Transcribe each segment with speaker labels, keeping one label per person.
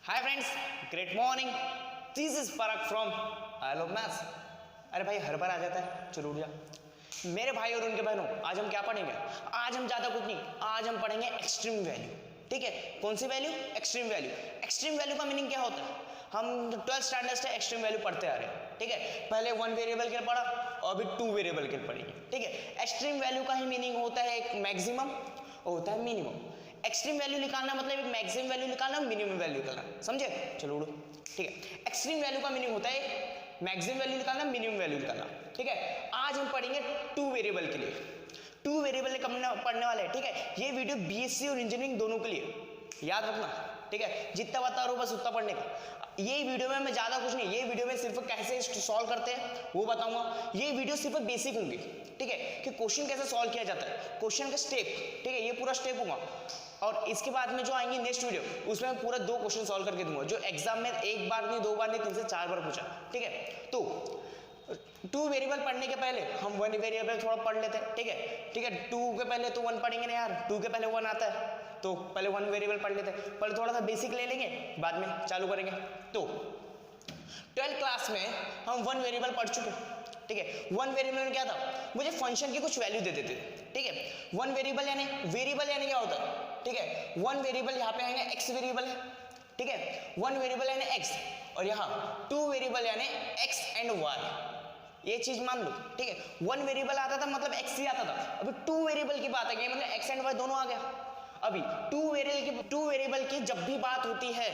Speaker 1: Hi friends, great morning. This is Parag from I love maths. अरे भाई हर बार आ जाता है, चलो उठ जा। मेरे भाई और उनके बहनों, आज हम क्या पढ़ेंगे? आज हम ज़्यादा कुछ नहीं, आज हम पढ़ेंगे एक्सट्रीम वैल्यू। ठीक है, कौन सी value? Extreme value. Extreme value का मीनिंग क्या होता है? हम 12th स्टैंडर्ड से एक्सट्रीम वैल्यू पढ़ते आ रहे हैं। ठीक है, पहले 1 वेरिएबल के लिए पढ़ा और अभी 2 वेरिएबल के लिए पढ़ेंगे। ठीक है, एक्सट्रीम वैल्यू का ही मीनिंग होता है एक मैक्सिमम और होता है मिनिमम। एक्सट्रीम वैल्यू निकालना मतलब एक मैक्सिमम वैल्यू निकालना, मिनिमम वैल्यू निकालना, समझे? चलो उड़ो। ठीक है, एक्सट्रीम वैल्यू का मीनिंग होता है मैक्सिमम वैल्यू निकालना, मिनिमम वैल्यू निकालना। ठीक है, आज हम पढ़ेंगे 2 वेरिएबल के लिए। 2 वेरिएबल पढ़ने वाले हैं। ठीक है, ये वीडियो बीएससी और इंजीनियरिंग दोनों के लिए, याद रखना। ठीक है, जितना बता रहा हूँ बस उतना पढ़ने का। ये वीडियो में मैं ज़्यादा कुछ नहीं, ये वीडियो में सिर्फ कैसे सॉल्व करते हैं वो बताऊंगा। ये वीडियो सिर्फ बेसिक होंगी। ठीक है, कि क्वेश्चन कैसे सॉल्व किया जाता है, क्वेश्चन का स्टेप। ठीक है, ये पूरा स्टेप होगा। और इसके बाद में जो आएंगे नेक्स्ट वीडियो, उसमें मैं पूरा 2 क्वेश्चन सॉल्व करके दूंगा, जो एग्जाम में 1 बार नहीं, 2 बार नहीं, 3 से 4 बार पूछा। ठीक है, तो 2 वेरिएबल पढ़ने के पहले हम 1 वेरिएबल थोड़ा पढ़ लेते हैं। ठीक है, ठीक है, 2 के पहले तो 1 पढ़ेंगे ना यार, 2 के पहले 1 आता है, तो पहले 1 वेरिएबल पढ़ लेते हैं। पहले थोड़ा सा बेसिक ले लेंगे, बाद में चालू करेंगे। तो 12th क्लास में हम 1 वेरिएबल पढ़ चुके हैं। ठीक है, 1 वेरिएबल में क्या था? मुझे फंक्शन की कुछ वैल्यू दे देते थे। ठीक है, 1 वेरिएबल यानी क्या होता है? ठीक है, 1 वेरिएबल यहाँ पे आएंगे, x वेरिएबल है। ठीक है, 1 वेरिएबल यानी x, और यहाँ 2 वेरिएबल यानी x एंड y। ये चीज मान लो। ठीक है, 1 वेरिएबल आता था मतलब x ही आता था। अभी 2 वेरिएबल की बात है, मतलब x एंड y दोनों आ गया। अभी 2 वेरिएबल की जब भी बात होती है,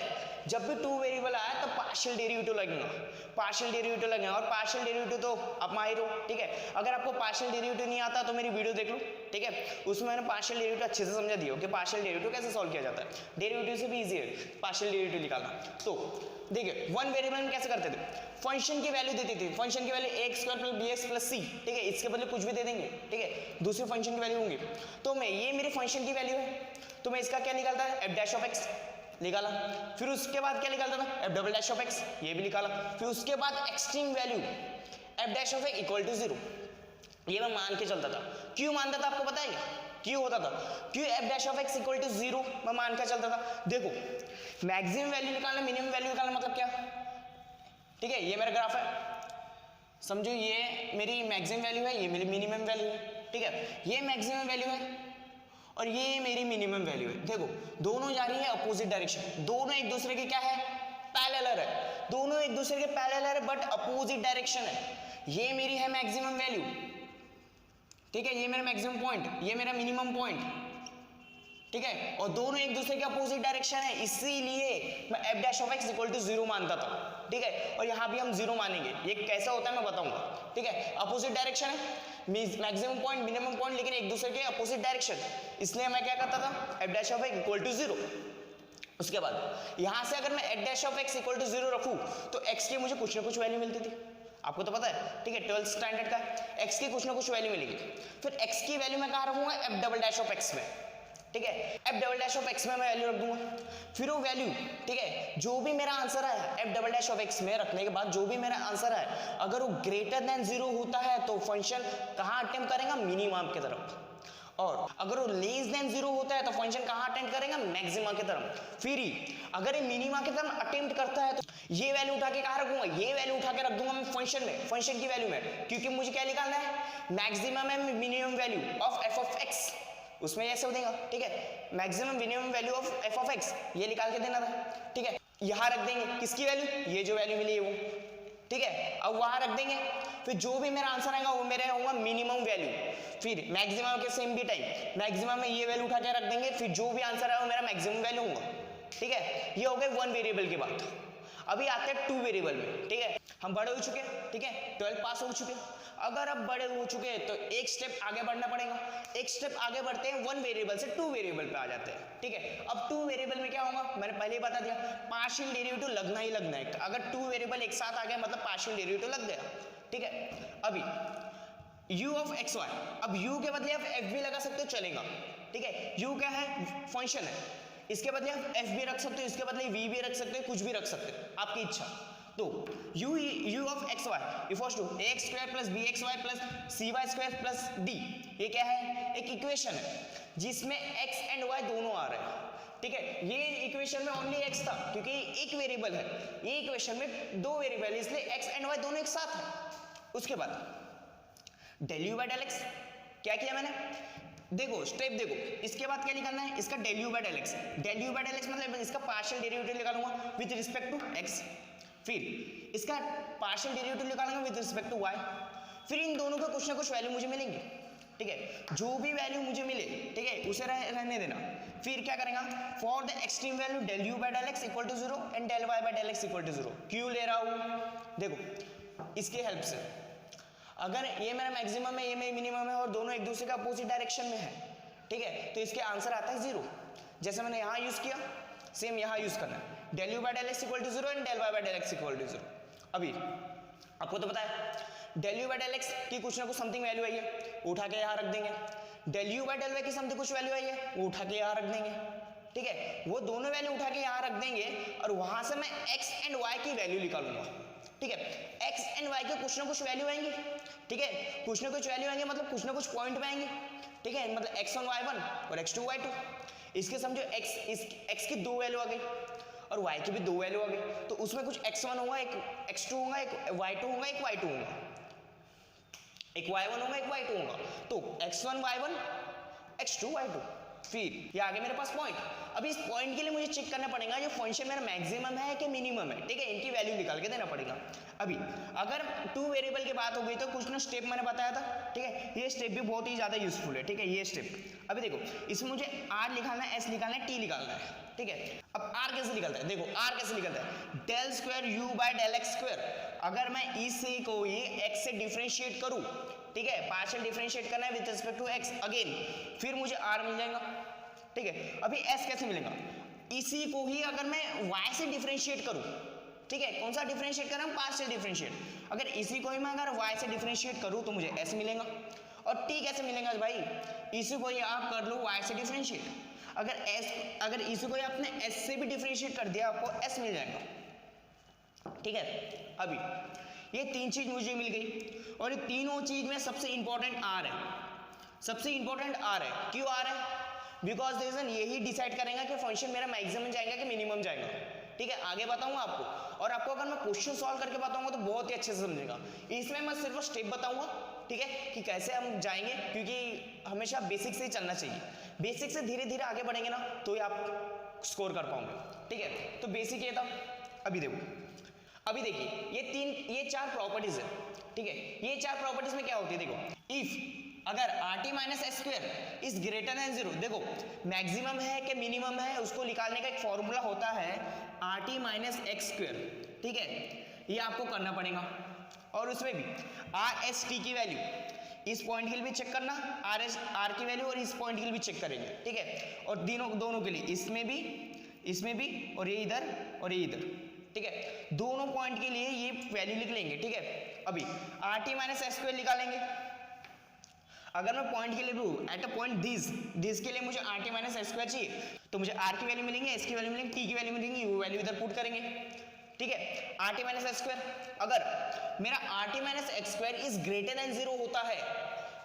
Speaker 1: जब भी 2 वेरिएबल आया तो पार्शियल डेरिवेटिव लगेगा, पार्शियल डेरिवेटिव लगेगा। और पार्शियल डेरिवेटिव तो आप माहिर हो। ठीक है, अगर आपको पार्शियल डेरिवेटिव नहीं आता तो मेरी वीडियो देख लो। ठीक है, उसमें मैंने पार्शियल डेरिवेटिव अच्छे से समझा दिया कि पार्शियल डेरिवेटिव कैसे सॉल्व किया जाता है। डेरिवेटिव से भी इजी है पार्शियल डेरिवेटिव निकालना। तो देखिए 1 वेरिएबल में कैसे करते थे? फंक्शन की वैल्यू देती थी, फंक्शन की value ax square plus bx plus c। ठीक है, इसके बदले कुछ भी दे देंगे। ठीक है, दूसरे फंक्शन की वैल्यू होंगी। तो मैं ये मेरी फंक्शन की वैल्यू है, तो मैं इसका क्या निकालता है? f डैश ऑफ x निकाला। फिर उसके बाद क्या निकालता था? f double dash of x, ये भी निकाला। फिर उसके बाद extreme value f dash of x equal to 0, ये मैं मान के चलता था। क्यों मानता था आपको पता है क्या? क्यों होता था? क्यों f dash of x equal to 0 मैं मान के चलता था? देखो, मैक्सिमम वैल्यू निकालना, मिनिमम वैल्यू निकालना मतलब क्या? ठीक है, ये मेरा ग्राफ है, समझो ये मेरी मैक्सिमम वैल्यू है, ये मेरी मिनिमम वैल्यू है। ठीक है, ये मैक्सिमम वैल्यू है और ये मेरी मिनिमम वैल्यू है। देखो दोनों जा रही है अपोजिट डायरेक्शन, दोनों एक दूसरे के क्या है? पैरेलल है। दोनों एक दूसरे के पैरेलल है बट अपोजिट डायरेक्शन है। ये मेरी है मैक्सिमम वैल्यू। ठीक है, ये मेरा मैक्सिमम पॉइंट, ये मेरा मिनिमम पॉइंट। ठीक है, और दोनों एक दूसरे के अपोजिट डायरेक्शन है, इसीलिए मैं f dash of x equal to 0 मानता था। ठीक है, और यहाँ भी हम 0 मानेंगे। ये कैसा होता है मैं बताऊंगा। ठीक है, अपोजिट डायरेक्शन है, मैक्सिमम पॉइंट, मिनिमम पॉइंट, लेकिन एक दूसरे के अपोजिट डायरेक्शन, इसलिए मैं क्या करता था? f dash of x equal to 0। उसके बाद यहाँ से अगर मैं f dash of x equal to 0 रखूँ तो x की मुझे कुछ ना कुछ वैल्यू मिलती थी, आपको तो पता है। ठीक है, 12th स्टैंडर्ड का x की कुछ ना कुछ वैल्यू मिलेगी। फिर x की वैल्यू मैं कहाँ रखूंगा? f double dash of x में। ठीक है, f double dash of x में मैं वैल्यू रख दूंगा। फिर वो वैल्यू, ठीक है, जो भी मेरा आंसर है f double dash of x में रखने के बाद जो भी मेरा आंसर है, अगर वो ग्रेटर देन 0 होता है तो फंक्शन कहाँ अटेम्प्ट करेगा? मिनिमम की तरफ। और अगर वो लेस देन 0 होता है तो फंक्शन कहाँ अटेम्प्ट करेगा? मैक्सिमा की तरफ। फिर ही अगर ये मिनिमा की तरफ अटेम्प्ट करता है तो ये वैल्यू उठा के कहाँ रखूंगा? ये वैल्यू उठा के रख दूंगा मैं फंक्शन में, फंक्शन की वैल्यू में, क्योंकि मुझे क्या निकालना है? Maximum and minimum value of f of x, उसमें ऐसे हो देगा। ठीक है, maximum minimum value of f of x ये निकाल के देना था। ठीक है, यहां रख देंगे किसकी वैल्यू? ये जो वैल्यू मिली है वो। ठीक है, अब वहां रख देंगे। फिर जो भी मेरा आंसर आएगा वो मेरा होगा मिनिमम वैल्यू। फिर मैक्सिमम के सेम भी टाइम मैक्सिमम में ये वैल्यू उठा के रख देंगे, फिर जो भी आंसर आएगा वो मेरा मैक्सिमम वैल्यू होगा। ठीक है, ये हो गए 1 वेरिएबल की बात। अभी आते हैं 2 वेरिएबल में। ठीक है, हम बड़े हो चुके हैं। ठीक है, 12 पास हो चुके हैं। अगर अब बड़े हो चुके हैं तो एक स्टेप आगे बढ़ना पड़ेगा। एक स्टेप आगे बढ़ते हैं, 1 वेरिएबल से 2 वेरिएबल पे आ जाते हैं। ठीक है, अब 2 वेरिएबल में क्या होगा? मैंने पहले ही बता दिया, पार्शियल डेरिवेटिव लगना ही लगना है। अगर 2 वेरिएबल एक साथ आ गया मतलब पार्शियल डेरिवेटिव लग गया। ठीक है, अभी u ऑफ एक्स वाई, अब u के बदले आप f भी लगा सकते हो, चलेगा। ठीक है, u क्या है? फंक्शन है, इसके बदले आप f भी रख सकते हो, इसके बदले v भी रख सकते हो, कुछ भी रख सकते हो, आपकी इच्छा। तो u of x y equals to ax square plus bx y plus cy square plus d, ये क्या है? एक इक्वेशन है जिसमें x एंड y दोनों आ रहे हैं। ठीक है, ये इक्वेशन में ओनली x था क्योंकि एक वेरिएबल है, ये इक्वेशन में दो वेरिएबल है इसलिए x एंड y दोनों एक साथ है। उसके बाद del u by del x, क्या किया मैंने, देखो स्टेप देखो, इसके बाद क्या निकालना है, इसका del u by del x, del u by del x मतलब इसका पार्शियल डेरिवेटिव निकालूंगा विद रिस्पेक्ट टू x, फिर इसका पार्शियल डेरिवेटिव निकालूंगा विद रिस्पेक्ट टू y, फिर इन दोनों का कुछ ना कुछ वैल्यू मुझे मिलेंगे, ठीक है, जो भी वैल्यू मुझे मिले, ठीक है, उसे रहने देना। फिर क्या करेगा, for the extreme value del u by del x equal to 0 and del y by del x equal to 0, क्यों ले रहा हूँ, देखो इसकी हेल्प से, अगर ये मेरा मैक्सिमम है, ये मेरा मिनिमम है और दोनों एक दूसरे के अपोजिट डायरेक्शन में है, ठीक है, तो इसके आंसर आता है 0, जैसे मैंने यहाँ यूज किया सेम यहाँ यूज करना है, del u by del x equal to 0 and del y by del x equal to 0। अभी आपको तो पता है del u by del x की कुछ ना कुछ समथिंग वैल्यू आई है, उठा के यहाँ रख देंगे, del u by del y की समथिंग कुछ वैल्यू आई है, वो उठा के यहाँ रख देंगे, ठीक है, वो दोनों वैल्यू उठा के यहाँ रख देंगे और वहां से मैं x एंड y की वैल्यू निकालूंगा, ठीक है, x एंड y के कुछ ना कुछ वैल्यू आएंगे, ठीक है, कुछ ना कुछ वैल्यू आएंगे मतलब कुछ ना कुछ पॉइंट में आएंगे, ठीक है, मतलब x1 y1 और x2 y2, इसके समझो x की दो वैल्यू आ गई और y की भी दो वैल्यू आ गई, तो उसमें कुछ x1 होगा, एक x2 होगा, एक y2 होगा, एक y2 होगा, एक y1 होगा, एक y2 होगा, तो x1 y1 x2 y2, फिर ये आगे मेरे पास पॉइंट। अभी इस पॉइंट के लिए मुझे चेक करना पड़ेगा ये फंक्शन मेरा मैक्सिमम है कि मिनिमम है, ठीक है, इनकी वैल्यू निकाल के देना पड़ेगा। अभी अगर टू वेरिएबल की बात हो गई तो कुछ ना स्टेप मैंने बताया था, ठीक है, ये स्टेप भी बहुत ही ज्यादा यूजफुल है, ठीक है, ये स्टेप। अभी देखो इसमें मुझे r निकालना है, s निकालना है, t निकालना है, ठीक है। अब r कैसे निकलता है, देखो r कैसे निकलता है, del square u by del x square, अगर मैं इसी को ये x से डिफरेंशिएट करूं, ठीक है, पार्शियल डिफरेंशिएट करना है with respect to x again, फिर मुझे r मिल जाएगा, ठीक है। अभी s कैसे मिलेगा, इसी को ही अगर मैं y से डिफरेंशिएट करूं, ठीक है, कौन सा डिफरेंशिएट कर रहा हूं, पार्शियल डिफरेंशिएट, अगर इसी को ही मैं अगर y से डिफरेंशिएट करूं तो मुझे s मिलेगा, और t कैसे मिलेगा भाई, इसी को ही आप कर लो y से डिफरेंशिएट, अगर इसी को ही आपने s से भी डिफरेंशिएट कर दिया आपको s मिल जाएगा, ठीक है। अभी ये तीन चीज मुझे मिल गई और ये तीनों चीज में सबसे इंपॉर्टेंट r है, सबसे इंपॉर्टेंट r है, क्यों r है, बिकॉज रीजन यही डिसाइड करेगा कि फंक्शन मेरा मैक्सिमम जाएगा कि मिनिमम जाएगा, ठीक है, आगे बताऊंगा आपको, और आपको अगर मैं क्वेश्चन सॉल्व करके बताऊंगा तो बहुत ही अच्छे से समझेगा, इसमें मैं सिर्फ स्टेप बताऊंगा, ठीक है, कि कैसे हम जाएंगे, क्योंकि हमेशा बेसिक से ही चलना चाहिए, बेसिक से धीरे धीरे आगे बढ़ेंगे ना तो ही आप स्कोर कर पाओगे, ठीक है। तो बेसिक ये था। अभी देखो, अभी देखिए ये चार प्रॉपर्टीज है, ठीक है, ये चार प्रॉपर्टीज में क्या होती है, देखो इफ अगर rt minus x square is greater than 0, देखो मैक्सिमम है कि मिनिमम है उसको निकालने का एक फॉर्मूला होता है rt माइनस एक्स स्क्वायर, ठीक है, ये आपको करना पड़ेगा, और उसमें भी rt की वैल्यू इस पॉइंट के लिए भी चेक करना, r की वैल्यू और इस पॉइंट के लिए भी चेक करेंगे, ठीक है, और दोनों के लिए इसमें भी और ये इधर और ये इधर, ठीक है, दोनों पॉइंट के लिए ये वैल्यू लिख लेंगे, ठीक है। अभी rt माइनस एक्स स्क्वायर निकालेंगे, अगर मैं पॉइंट के लिए लूँ एट अ पॉइंट दिस के लिए मुझे rt माइनस एक्स स्क्वायर चाहिए, तो मुझे r की वैल्यू मिलेंगे, s की वैल्यू मिलेंगे, t की वैल्यू मिलेंगी, वो वैल्यू इधर पुट करेंगे, ठीक है। rt माइनस एक्स स्क्वायर, अगर मेरा rt minus x square is greater than 0 होता है,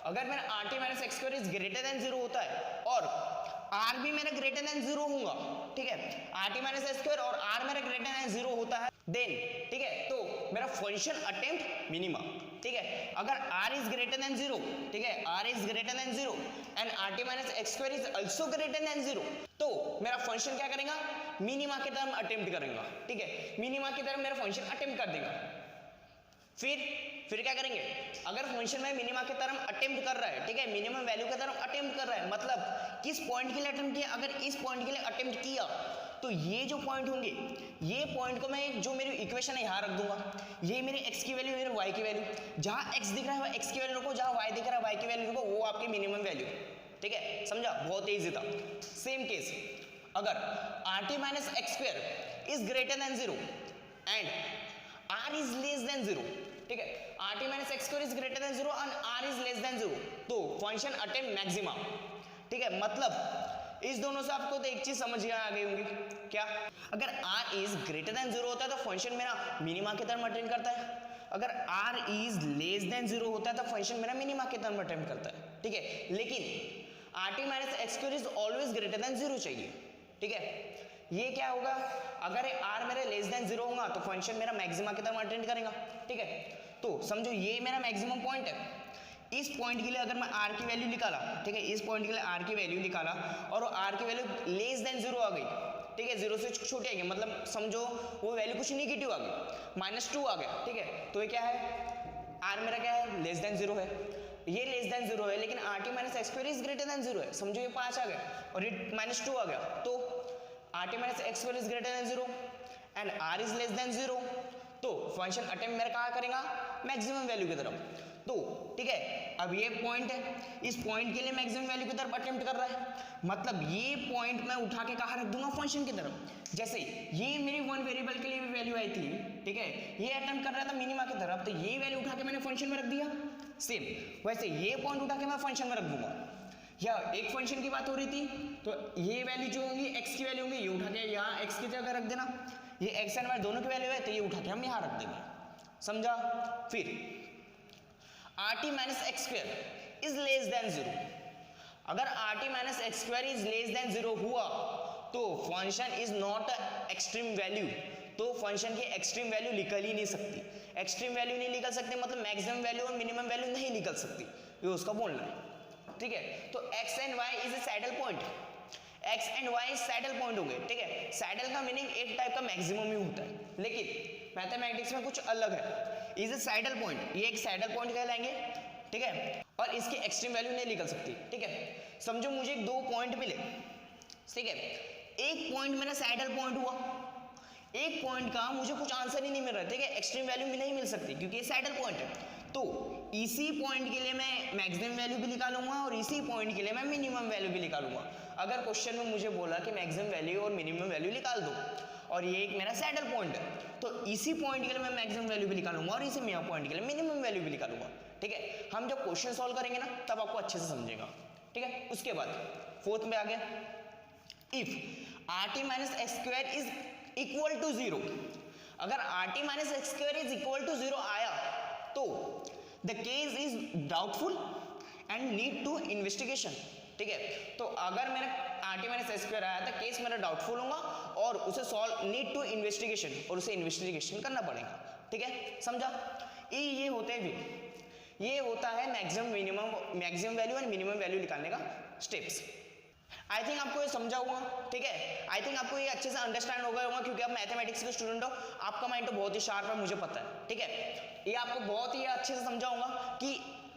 Speaker 1: अगर मेरा rt minus x square is greater than 0 होता है और r भी मेरा ग्रेटर देन 0 होगा, ठीक है, rt माइनस एक्स स्क्वायर और r मेरा ग्रेटर देन 0 होता है, देन ठीक है, तो मेरा फंक्शन अटेम्प्ट मिनिमा, ठीक है, अगर r इज ग्रेटर देन 0, ठीक है, r is greater than 0 and rt minus x square is also greater than 0, तो मेरा फंक्शन क्या करेगा, मिनिमा की तरफ अटेम्प्ट करेगा, ठीक है, मिनिमा की तरफ मेरा फंक्शन अटेम्प्ट कर देगा। फिर क्या करेंगे, अगर फंक्शन में मिनिमा की तरफ अटेम्प्ट कर रहा है, ठीक है, मिनिमम वैल्यू की तरफ अटेम्प्ट कर रहा है, मतलब किस पॉइंट के लिए अटेम्प्ट किया, अगर इस पॉइंट के लिए अटेम्प्ट किया तो ये जो पॉइंट होंगे, ये पॉइंट को मैं जो मेरी इक्वेशन है यहाँ रख दूंगा, ये मेरी x की वैल्यू, मेरे y की वैल्यू, जहाँ x दिख रहा है x की वैल्यू रखो, जहाँ y दिख रहा है y की वैल्यू रखो, वो आपकी मिनिमम वैल्यू, ठीक है, समझा, बहुत ईजी था। सेम केस, अगर rt minus x square is greater than 0 and r is less than 0, ठीक है, rt minus x square is greater than 0 and r is less than 0, तो फंक्शन अटेम्प्ट मैक्सिमा, ठीक है, मतलब इस दोनों से आपको तो एक चीज समझ आ गई होंगी, क्या, अगर r इज ग्रेटर देन 0 होता है तो फंक्शन मेरा मिनिमा की तरफ अटेम्प्ट करता है, अगर r इज लेस देन 0 होता है तो फंक्शन मेरा मिनिमा की तरफ अटेम्प्ट करता है, ठीक है, लेकिन rt minus x square is always greater than 0 चाहिए, ठीक है। ये क्या होगा, अगर आर मेरे लेस देन 0 होगा तो फंक्शन मेरा मैक्सिमा की तरफ अटेंड करेगा, ठीक है। तो समझो ये मेरा मैक्सिमम पॉइंट है, इस पॉइंट के लिए अगर मैं आर की वैल्यू निकाला, ठीक है, इस पॉइंट के लिए आर की वैल्यू निकाला और आर की वैल्यू लेस देन 0 आ गई, ठीक है, 0 से छोटी आ गई, मतलब समझो वो वैल्यू कुछ निगेटिव आ गई, -2 आ गया, ठीक है। तो ये क्या है, आर मेरा क्या है, लेस देन 0 है, ये लेस देन 0 है, लेकिन are t minus x square is greater than 0 है, समझो ये 5 आ गया और ये -2 आ गया, तो r t minus x square is greater than 0 and r is less than 0, तो फंक्शन अटेम्प्ट मेरा कहाँ करेगा, मैक्सिमम वैल्यू की तरफ। तो ठीक है, अब ये पॉइंट है, इस पॉइंट के लिए मैक्सिमम वैल्यू की तरफ अटेम्प्ट कर रहा है, मतलब ये पॉइंट मैं उठा के कहाँ रख दूंगा, फंक्शन की तरफ। जैसे ये मेरी वन वेरिएबल के लिए भी वैल्यू आई थी, ठीक है, ये अटेम्प्ट कर रहा था मिनिमा की तरफ, तो ये वैल्यू उठा के मैंने फंक्शन में रख दिया। सेम वैसे ये पॉइंट उठा के मैं फंक्शन में रख दूंगा, या एक फंक्शन की बात हो रही थी, तो ये वैल्यू जो होंगी एक्स की वैल्यू होंगी, ये उठा के यहाँ एक्स की जगह रख देना, ये एक्स एंड वाई दोनों की वैल्यू है, तो ये उठा के हम यहाँ रख देंगे, समझा। फिर are t minus x square is less than 0, अगर r t minus x square is less than 0 हुआ तो function is not extreme value, तो फंक्शन की एक्सट्रीम वैल्यू निकल ही नहीं सकती। एक्सट्रीम वैल्यू नहीं निकल सकती मतलब मैक्सिमम वैल्यू और मिनिमम वैल्यू नहीं निकल सकती, ये उसका बोलना है, ठीक है। तो x and y is a saddle point, x and y saddle point हो गए, ठीक है। सैडल का मीनिंग एक टाइप का मैक्सिमम ही होता है, लेकिन मैथमेटिक्स में कुछ अलग है। इज ए सैडल पॉइंट, ये एक सैडल पॉइंट कहलाएंगे, ठीक है, और इसकी एक्सट्रीम वैल्यू नहीं निकल सकती, ठीक है। समझो मुझे दो पॉइंट मिले, ठीक है, एक पॉइंट मेरा सैडल पॉइंट हुआ, एक पॉइंट का मुझे कुछ आंसर ही नहीं मिल रहा है, ठीक है, एक्सट्रीम वैल्यू नहीं मिल सकती क्योंकि ये सैडल पॉइंट है। तो इसी पॉइंट के लिए मैं मैक्सिमम वैल्यू भी निकालूंगा और इसी पॉइंट के लिए मैं मिनिमम वैल्यू भी निकालूंगा। अगर क्वेश्चन में मुझे बोला कि मैक्सिमम वैल्यू और मिनिमम वैल्यू निकाल दो और ये एक मेरा सैडल पॉइंट है, तो इसी पॉइंट के लिए मैं मैक्सिमम वैल्यू भी निकालूंगा और इसी पॉइंट के लिए मिनिमम वैल्यू भी निकालूंगा, ठीक है। हम जब क्वेश्चन सॉल्व करेंगे ना तब आपको अच्छे से समझेगा, ठीक है। उसके बाद फोर्थ में आ गया, if r t minus x square is equal to 0, अगर r t minus x square is equal to 0 आया तो the case is doubtful and need to investigation, ठीक है। तो अगर मेरा r t minus x square आया तो केस मेरा डाउटफुल होगा और उसे सॉल्व नीड टू इन्वेस्टिगेशन, और उसे इन्वेस्टिगेशन करना पड़ेगा, ठीक है, समझा। ये होते हैं, ये होता है maximum value and minimum value निकालने का स्टेप्स। आई थिंक आपको ये समझा होगा, ठीक है। आई थिंक आपको ये अच्छे से अंडरस्टैंड हो गया होगा क्योंकि आप मैथमेटिक्स के स्टूडेंट हो, आपका माइंड तो बहुत ही शार्प है, मुझे पता है, ठीक है। ये आपको बहुत ही अच्छे से समझा होगा कि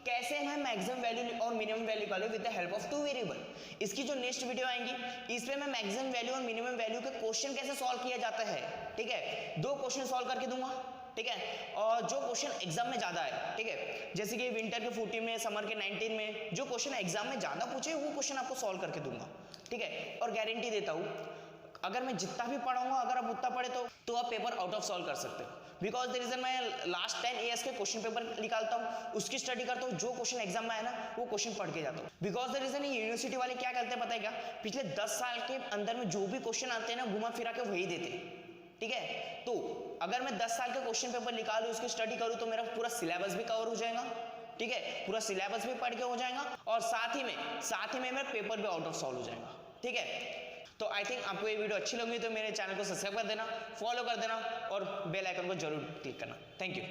Speaker 1: कैसे मैं मैक्सिमम वैल्यू और मिनिमम वैल्यू निकालूं with the help of two variable. इसकी जो नेक्स्ट वीडियो आएंगी इसमें मैं मैक्सिमम वैल्यू और मिनिमम वैल्यू के क्वेश्चन कैसे सॉल्व किया जाता है, ठीक है, 2 क्वेश्चन सॉल्व करके दूंगा, ठीक है, और जो क्वेश्चन एग्जाम में ज्यादा है, ठीक है, जैसे कि विंटर के 14 में, समर के 19 में जो क्वेश्चन एग्जाम में ज्यादा पूछे वो क्वेश्चन आपको सॉल्व करके दूंगा, ठीक है। और गारंटी देता हूँ अगर मैं जितना भी पढ़ाऊंगा अगर आप उतना पढ़े तो आप पेपर आउट ऑफ सॉल्व कर सकते हो, बिकॉज द रीजन मैं लास्ट 10 ईयर्स के क्वेश्चन पेपर निकालता हूँ, उसकी स्टडी करता हूँ, जो क्वेश्चन एग्जाम में आया ना वो क्वेश्चन पढ़ के जाता हूँ। बिकॉज द रीजन यूनिवर्सिटी वाले क्या करते हैं पता है क्या, पिछले 10 साल के अंदर में जो भी क्वेश्चन आते हैं ना घुमा फिरा के वही देते हैं, ठीक है। तो अगर मैं 10 साल का क्वेश्चन पेपर निकालूं, उसकी स्टडी करूं तो मेरा पूरा सिलेबस भी कवर हो जाएगा, ठीक है, पूरा सिलेबस भी पढ़ के हो जाएगा और साथ ही में मेरा पेपर भी आउट ऑफ सॉल्व हो जाएगा, ठीक है। तो आई थिंक आपको ये वीडियो अच्छी लगी तो मेरे चैनल को सब्सक्राइब कर देना, फॉलो कर देना और बेल आइकन को जरूर क्लिक करना। Thank you.